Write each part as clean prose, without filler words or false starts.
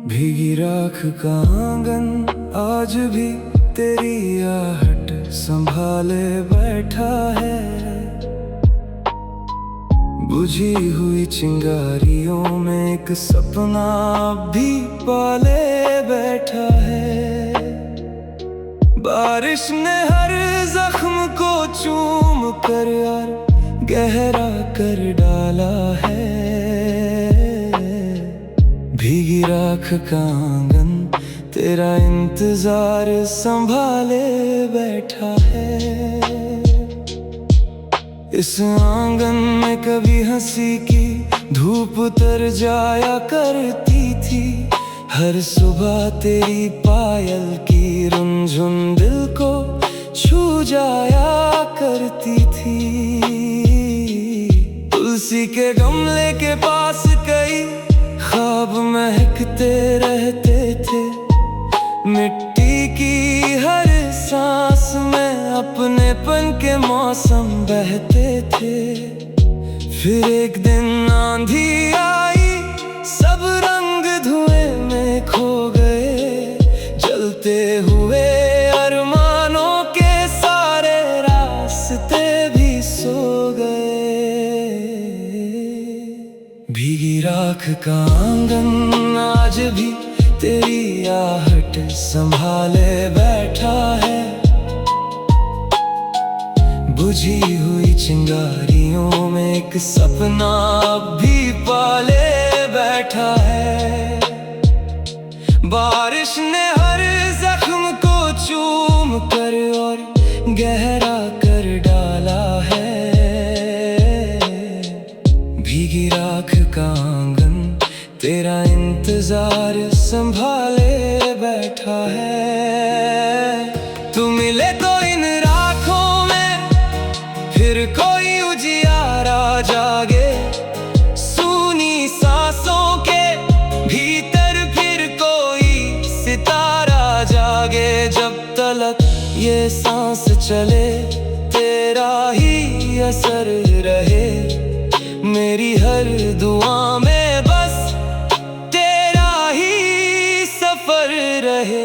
भीगी राख का आंगन आज भी तेरी आहट संभाले बैठा है। बुझी हुई चिंगारियों में एक सपना भी पाले बैठा है। बारिश ने हर जख्म को चूम कर और गहरा कर डाला है। भीगी राख का आंगन तेरा इंतजार संभाले बैठा है। इस आंगन में कभी हंसी की धूप उतर जाया करती थी। हर सुबह तेरी पायल की रुनझुन दिल को छू जाया करती थी। तुलसी के गमले के पास कई ख्वाब महकते रहते थे। मिट्टी की हर सांस में अपनेपन के मौसम बहते थे। फिर एक दिन आंधी आई, सब रंग धुएं में खो गए। जलते हुए अरमानों के सारे रास्ते भी सो गए। भीगी राख का आंगन आज भी तेरी आहट संभाले बैठा है। बुझी हुई चिंगारियों में एक सपना भी पाले बैठा है। बारिश ने हर जख्म को चूम कर और गहरा कर डाला है। भीगी राख का आंगन तेरा इंतजार संभाले बैठा है। तू मिले तो इन राखों में फिर कोई उजियारा जागे। सूनी सांसों के भीतर फिर कोई सितारा जागे। जब तलक ये सांस चले तेरा ही असर रहे। मेरी हर दुआ में बस तेरा ही सफर रहे।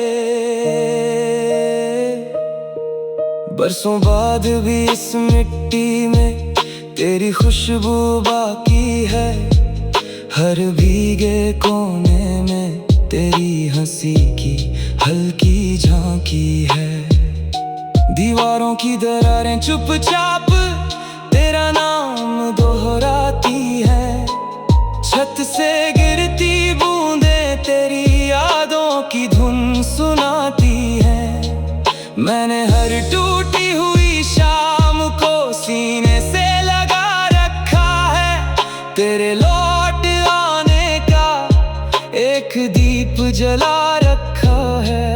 बरसों बाद भी इस मिट्टी में तेरी खुशबू बाकी है। हर भीगे कोने में तेरी हंसी की हल्की झांकी है। दीवारों की दरारें चुपचाप तेरा नाम दोहराती है। छत से गिरती बूंदें तेरी यादों की धुन सुनाती है। मैंने हर टूटी हुई शाम को सीने से लगा रखा है। तेरे लौट आने का एक दीप जला रखा है।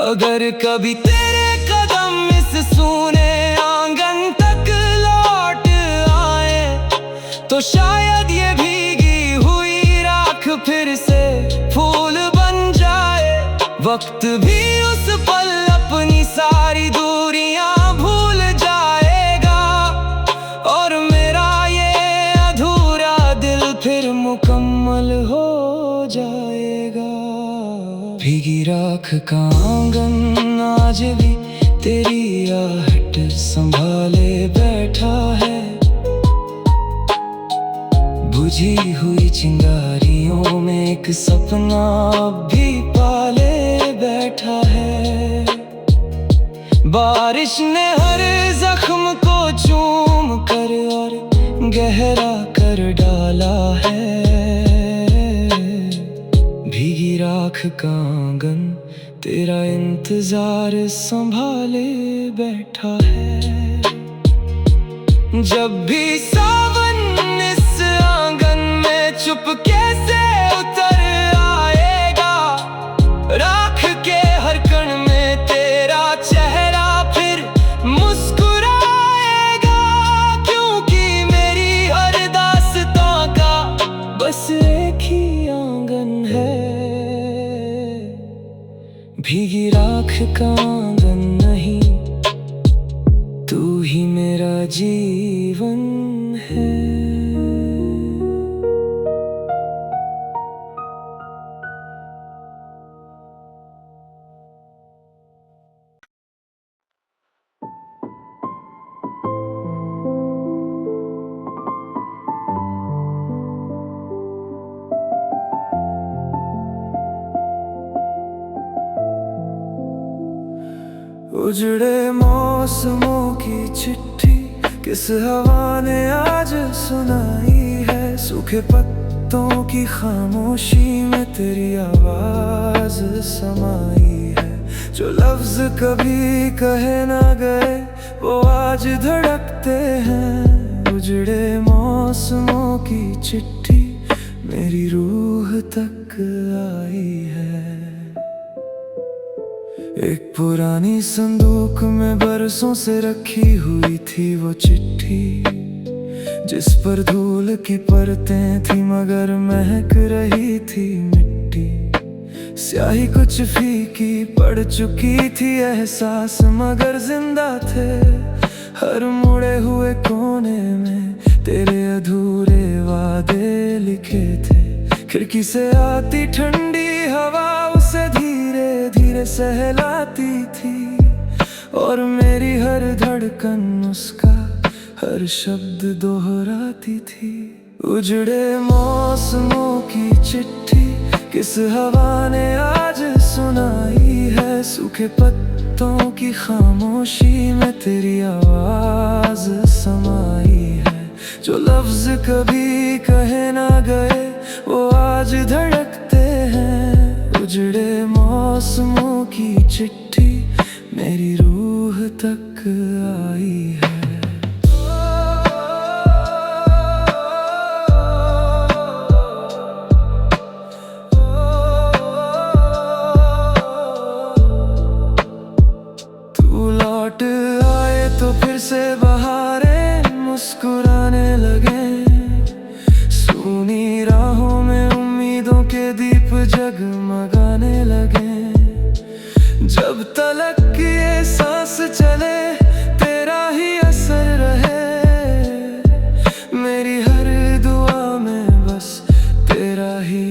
अगर कभी तेरे कदम इस सूने आंगन तक लौट आए तो शायद ये भीगी हुई राख फिर से फूल बन जाए। वक्त भी उस पल अपनी सारी दूरियां भूल जाएगा और मेरा ये अधूरा दिल फिर मुकम्मल हो जाएगा। भीगी राख का आंगन आज भी तेरी आहट संभाले बैठा है। बुझी हुई चिंगारियों में एक सपना भी पाले बैठा है। बारिश ने हर जख्म को चूम कर और गहरा कर डाला है। भीगी राख का आंगन तेरा इंतजार संभाले बैठा है। जब भी सावन इस आंगन में चुपके से उतर आएगा, राख के हर कण में तेरा चेहरा फिर मुस्कुराएगा। क्योंकि मेरी हर दास्तां का बस एक ही आंगन है। भीगी राख का आंगन नहीं, तू ही मेरा जीवन है। उजड़े मौसमों की चिट्ठी किस हवा ने आज सुनाई है। सूखे पत्तों की खामोशी में तेरी आवाज समाई है। जो लफ्ज कभी कहे ना गए वो आज धड़कते हैं। उजड़े मौसमों की चिट्ठी मेरी रूह तक आई है। एक पुरानी संदूक में बरसों से रखी हुई थी वो चिट्ठी, जिस पर धूल की परतें थी मगर महक रही थी मिट्टी। स्याही कुछ फीकी पड़ चुकी थी, एहसास मगर जिंदा थे। हर मुड़े हुए कोने में तेरे अधूरे वादे लिखे थे। खिड़की से आती ठंडी हवा उसे धीरे धीरे सहलाती थी, और मेरी हर धड़कन उसका हर शब्द दोहराती थी। उजड़े मौसमों की चिट्ठी किस हवा ने आज सुनाई है। सूखे पत्तों की खामोशी में तेरी आवाज समाई है। जो लफ्ज कभी कहे ना गए वो आज धड़कते हैं। उजड़े मौसमों की चिट्ठी मेरी रूह तक आई है। तू लौट आए तो फिर से बहारें मुस्कुराने लगे। सूनी राहों में उम्मीदों के दीप जगमगाने लगे। जब तलक ये सांस चले तेरा ही असर रहे। मेरी हर दुआ में बस तेरा ही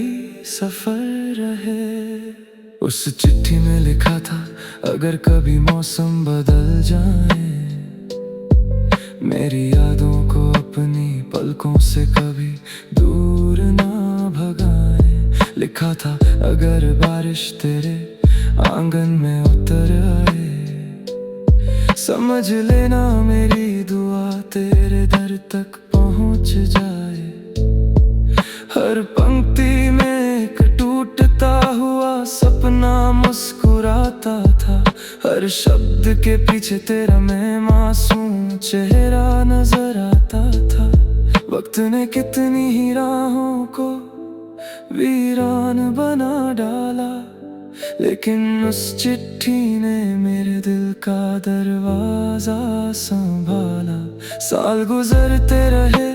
सफर रहे। उस चिट्ठी में लिखा था अगर कभी मौसम बदल जाए, मेरी यादों को अपनी पलकों से कभी दूर ना भगाए। लिखा था अगर बारिश तेरे आंगन में उतर आए, समझ लेना मेरी दुआ तेरे दर तक पहुंच जाए। हर पंक्ति में एक टूटता हुआ सपना मुस्कुराता था। हर शब्द के पीछे तेरा मैं मासूम चेहरा नजर आता था। वक्त ने कितनी ही राहों को वीरान बना डाला, लेकिन उस चिट्ठी ने मेरे दिल का दरवाजा संभाला। साल गुजरते रहे,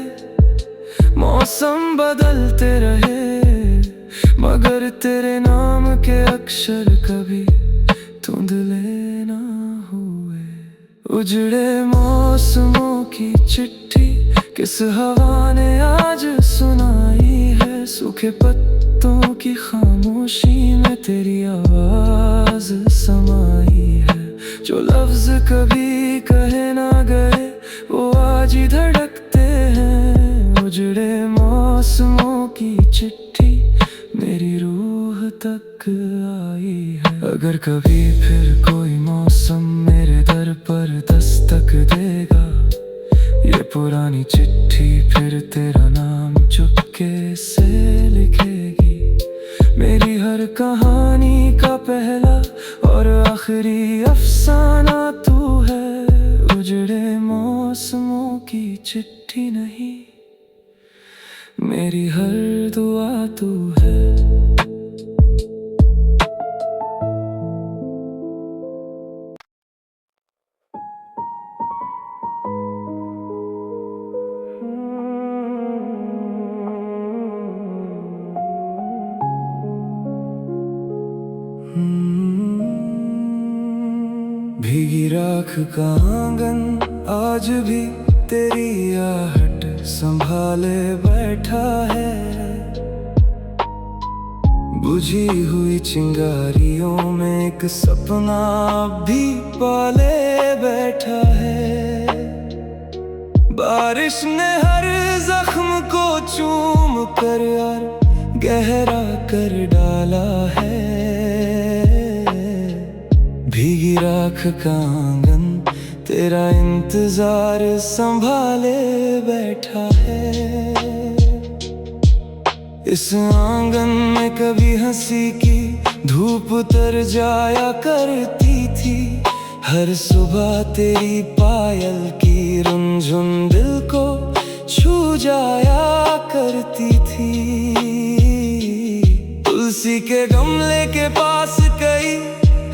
मौसम बदलते रहे, मगर तेरे नाम के अक्षर कभी धुंधले ना हुए। उजड़े मौसमों की चिट्ठी किस हवा ने आज सुनाई है। सूखे पत्तों की खामोशी में तेरी आवाज समाई है। जो लफ्ज कभी कहे ना गए वो आज ही धड़कते हैं। उजड़े मौसमों की चिट्ठी मेरी रूह तक आई है। अगर कभी फिर कोई मौसम मेरे दर पर दस्तक देगा, ये पुरानी चिट्ठी फिर तेरा नाम चुपके से लिखेगी। मेरी हर कहानी का पहला और आखिरी अफसाना तू है। उजड़े मौसमों की चिट्ठी नहीं, मेरी हर दुआ तू है। भीगी राख का आंगन आज भी तेरी आहट संभाले बैठा है। बुझी हुई चिंगारियों में एक सपना भी पाले बैठा है। बारिश ने हर जख्म को चूम कर यार गहरा कर डाला है। भीगी राख का आंगन तेरा इंतजार संभाले बैठा है। इस आंगन में कभी हंसी की धूप उतर जाया करती थी। हर सुबह तेरी पायल की रुनझुन दिल को छू जाया करती थी। तुलसी के गमले के पास कई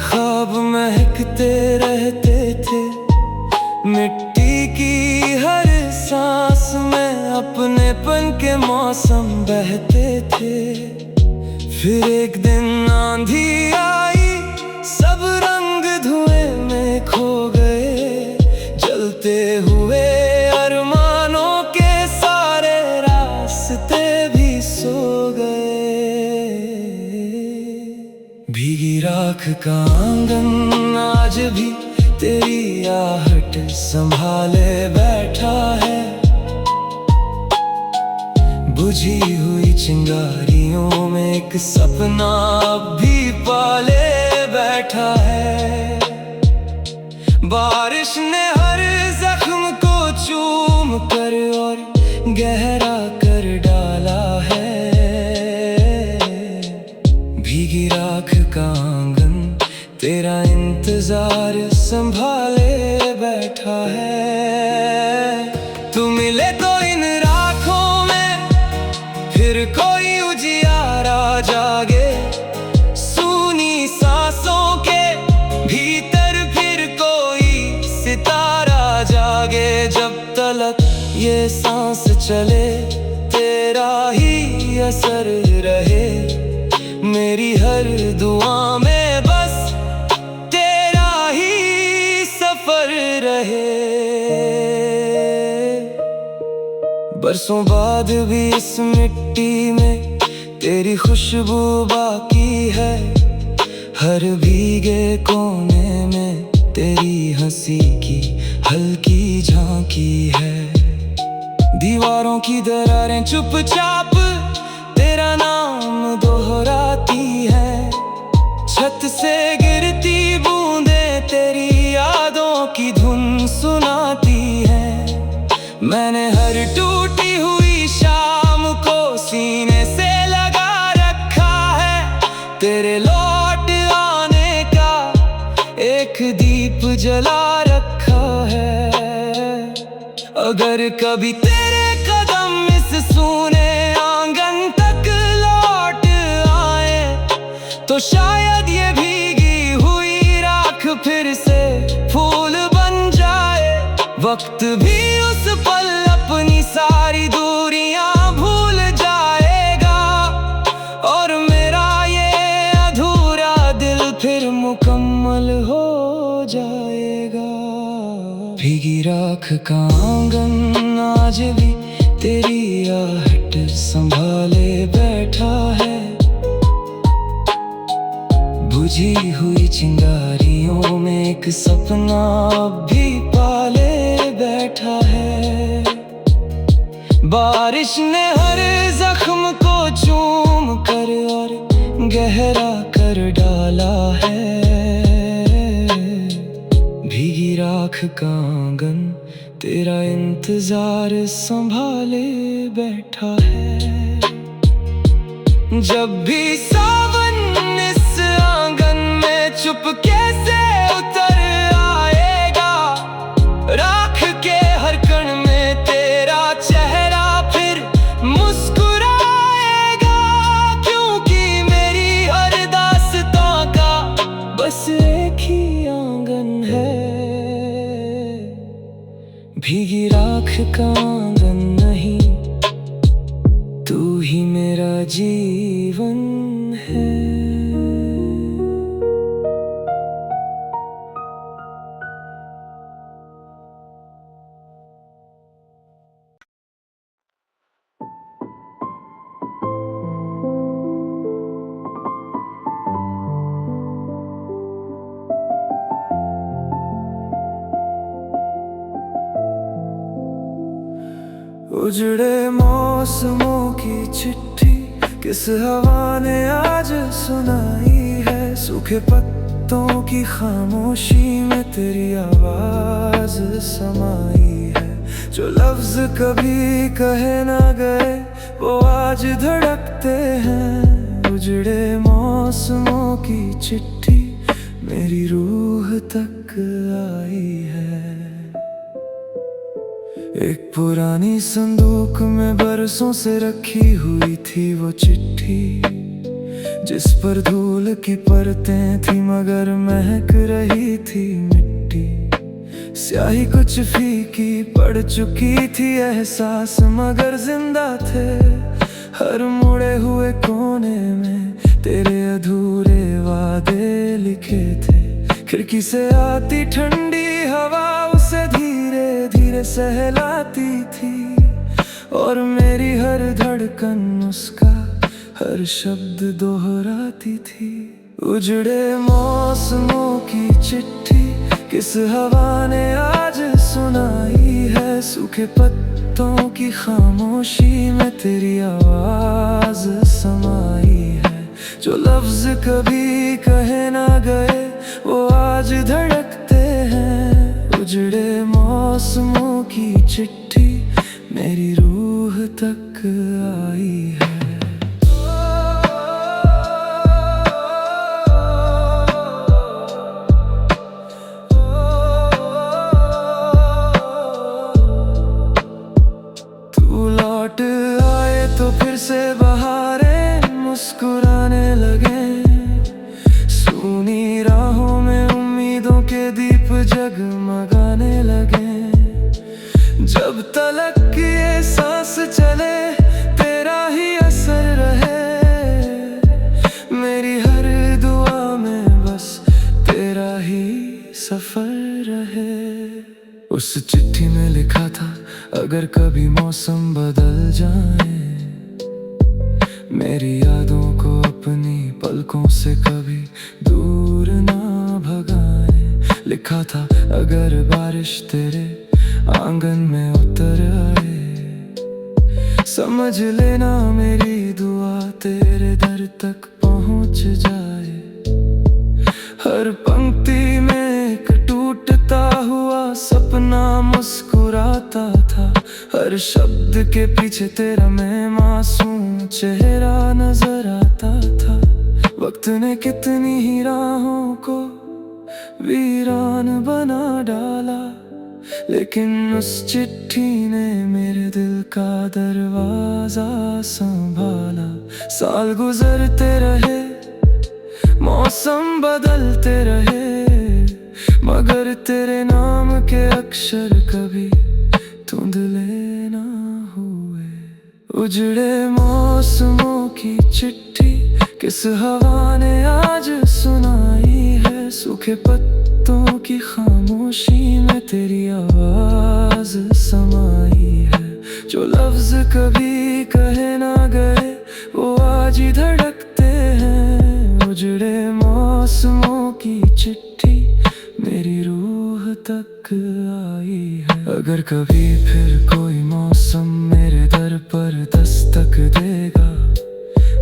ख्वाब महकते रहते थे। मिट्टी की हर सांस में अपनेपन के मौसम बहते थे। फिर एक दिन आंधी आई, सब रंग धुएं में खो गए। जलते हुए अरमानों के सारे रास्ते भी सो गए। भीगी राख का आंगन आज भी तेरी आहट संभाले बैठा है। बुझी हुई चिंगारियों में एक सपना अब भी पाले बैठा है। बारिश ने हर जख्म को चूम कर और गहरा कर डाला है। भीगी राख का आंगन तेरा इंतजार संभाले बैठा है। तू मिले तो इन राखों में फिर कोई उजियारा जागे। सूनी सांसों के भीतर फिर कोई सितारा जागे। जब तलक ये सांस चले तेरा ही असर रहे। मेरी हर दुआ में बस तेरा ही सफर रहे। बरसों बाद भी इस मिट्टी में तेरी खुशबू बाकी है। हर भीगे कोने में तेरी हंसी की हल्की झांकी है। दीवारों की दरारें चुपचाप तेरा नाम दोहराती है। छत से गिरती बूंदें तेरी यादों की धुन सुनाती है। मैंने हर टूटी हुई शाम को सीने से लगा रखा है। तेरे लौट आने का एक दीप जला रखा है। अगर कभी तेरे कदम इस सूने आंगन तक लौट आए तो शायद ये भीगी हुई राख फिर से फूल बन जाए। वक्त भी उस पल अपनी सारी दूरियां भूल जाएगा और मेरा ये अधूरा दिल फिर मुकम्मल हो जाएगा। भीगी राख का आंगन आज भी तेरी आहट संभाले बैठा है। बुझी हुई चिंगारियों में एक सपना अब भी पाले बैठा है। बारिश ने हर जख्म को चूम कर और गहरा कर डाला है। भीगी राख का आंगन तेरा इंतजार संभाले बैठा है। जब भी सावन इस आंगन में चुपके से उतर आएगा, राख के हर कण में तेरा चेहरा फिर मुस्कुराएगा। क्योंकि मेरी हर दास्तां का बस एक ही आंगन है। भीगी राख का आंगन नहीं, तू ही मेरा जीवन है। उजड़े मौसमों की चिट्ठी किस हवा ने आज सुनाई है। सूखे पत्ते पत्तों की खामोशी में तेरी आवाज समाई है। जो लफ्ज कभी कहे ना गए वो आज धड़कते हैं। उजड़े मौसमों की चिट्ठी मेरी रूह तक आई है। एक पुरानी संदूक में बरसों से रखी हुई थी वो चिट्ठी, जिस पर धूल की परतें थी मगर महक रही थी मिट्टी। स्याही कुछ फीकी पड़ चुकी थी एहसास मगर जिंदा थे। हर मुड़े हुए कोने में तेरे अधूरे वादे लिखे थे। खिड़की से आती ठंडी हवा उसे धीरे धीरे सहलाती थी, और मेरी हर धड़कन उसका हर शब्द दोहराती थी। उजड़े मौसमों की चिट्ठी किस हवा ने आज सुनाई है। सूखे पत्तों की खामोशी में तेरी आवाज समाई है। जो लफ्ज कभी कहे ना गए वो आज धड़कते हैं। उजड़े मौसमों की चिट्ठी मेरी रूह तक आई है। तो फिर से बहारें मुस्कुराने लगे। सूनी राहों में उम्मीदों के दीप जगमगाने लगे। जब तलक ये सांस चले तेरा ही असर रहे। मेरी हर दुआ में बस तेरा ही सफर रहे। उस चिट्ठी में लिखा था अगर कभी मौसम बदल जाए, मेरी यादों को अपनी पलकों से कभी दूर ना भगाए। लिखा था अगर बारिश तेरे आंगन में उतर आए, समझ लेना मेरी दुआ तेरे दर तक पहुंच जाए। हर पंक्ति में एक टूटता हुआ सपना मुस्कुराता था। हर शब्द के पीछे तेरा मैं मासूम चेहरा नजर आता था। वक्त ने कितनी ही राहों को वीरान बना डाला, लेकिन उस चिट्ठी ने मेरे दिल का दरवाजा संभाला। साल गुजरते रहे, मौसम बदलते रहे, मगर तेरे नाम के अक्षर कभी धुंधले ना हुए। उजड़े मौसमों की चिट्ठी किस हवा ने आज सुनाई है। सूखे पत्तों की खामोशी में तेरी आवाज समाई है। जो लफ्ज कभी कहे ना गए वो आज ही धड़कते हैं। उजड़े मौसमों की चिट्ठी मेरी रूह तक आई है। अगर कभी फिर कोई मौसम मेरे दर पर दस्तक देगा,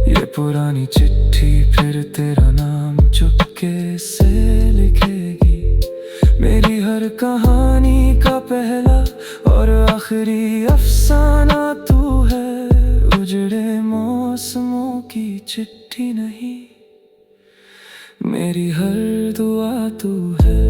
ये पुरानी चिट्ठी फिर तेरा नाम चुपके से लिखेगी। मेरी हर कहानी का पहला और आखिरी अफसाना तू है। उजड़े मौसमों की चिट्ठी नहीं, मेरी हर दुआ तू है।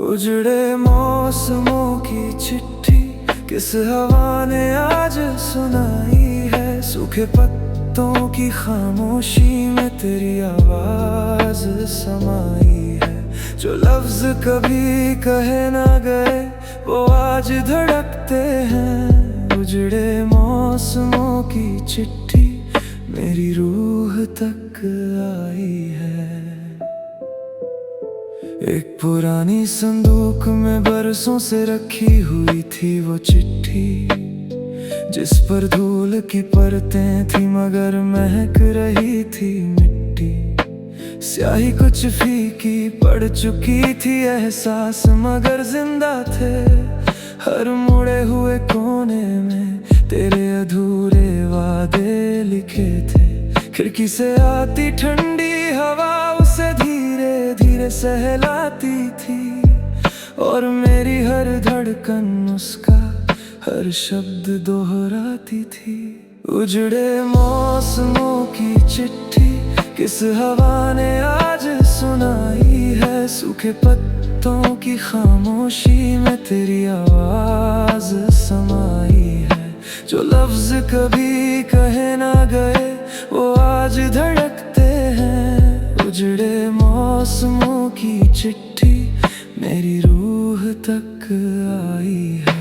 उजड़े मौसमों की चिट्ठी किस हवा ने आज सुनाई है। सूखे पत्तों की खामोशी में तेरी आवाज समाई है। जो लफ्ज कभी कहे ना गए वो आज धड़कते हैं। उजड़े मौसमों की चिट्ठी मेरी रूह तक आई है। एक पुरानी संदूक में बरसों से रखी हुई थी वो चिट्ठी, जिस पर धूल की परतें थी मगर महक रही थी मिट्टी। स्याही कुछ फीकी पड़ चुकी थी, एहसास मगर जिंदा थे। हर मुड़े हुए कोने में तेरे अधूरे वादे लिखे थे। खिड़की से आती ठंडी हवा उसे धीरे धीरे सहलाती थी, और मेरी हर धड़कन उसका हर शब्द दोहराती थी। उजड़े मौसमों की चिट्ठी किस हवा ने आज सुनाई है। सूखे पत्तों की खामोशी में तेरी आवाज समाई है। जो लफ्ज कभी कहे ना गए वो आज धड़कते हैं। उजड़े मौसमों की चिट्ठी मेरी रूह तक आई है।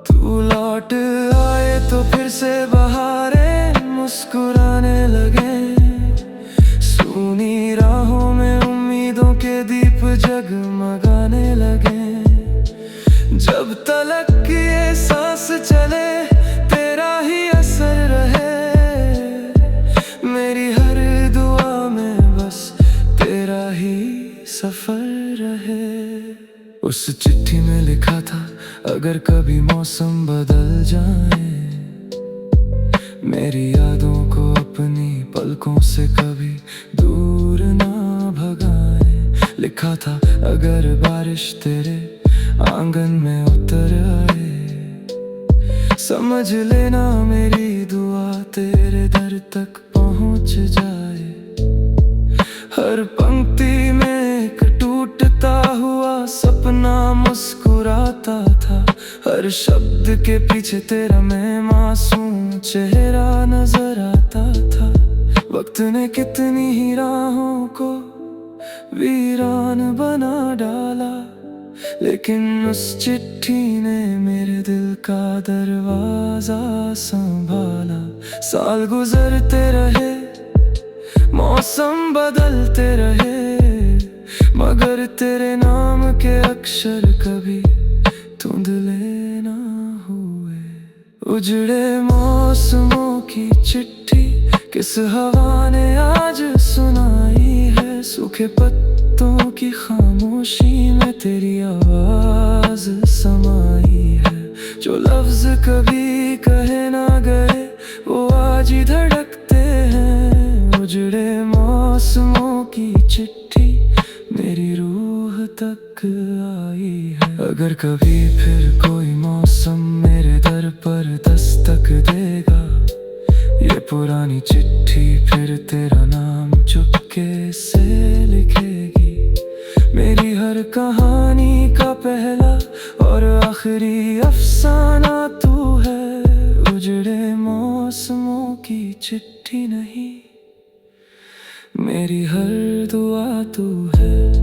तू लौट आए तो फिर से बहारें मुस्कुराने लगे। सूनी राहों में उम्मीदों के दीप जगमगाने लगे। जब तलक ये सांस चले तेरा ही असर रहे। मेरी हर दुआ में बस तेरा ही सफर रहे। उस चिट्ठी में लिखा था अगर कभी मौसम बदल जाए, मेरी यादों को अपनी पलकों से कभी दूर ना भगाए। लिखा था अगर बारिश तेरे आंगन में उतर आए, समझ लेना मेरी दुआ तेरे दर तक पहुंच जाए। हर पंक्ति में एक टूटता हुआ सपना मुस्कुराता था। हर शब्द के पीछे तेरा मैं मासूम चेहरा नजर आता था। वक्त ने कितनी ही राहों को वीरान बना डाला, लेकिन उस चिट्ठी ने मेरे दिल का दरवाजा संभाला। साल गुजरते रहे, मौसम बदलते रहे, मगर तेरे नाम के अक्षर कभी धुंधले ना हुए। उजड़े मौसमों की चिट्ठी किस हवा ने आज सुनाई है। सूखे पत्तों की खामोशी में तेरी आवाज समाई है। जो लफ्ज कभी कहे ना गए वो आज ही धड़कते हैं। उजड़े मौसमों की चिट्ठी मेरी रूह तक आई है। अगर कभी फिर कोई मौसम मेरे दर पर दस्तक देगा, ये पुरानी चिट्ठी फिर तेरा नाम चुपके से लिखेगी। मेरी हर कहानी का पहला और आखिरी अफसाना तू है। उजड़े मौसमों की चिट्ठी नहीं, मेरी हर दुआ तू है।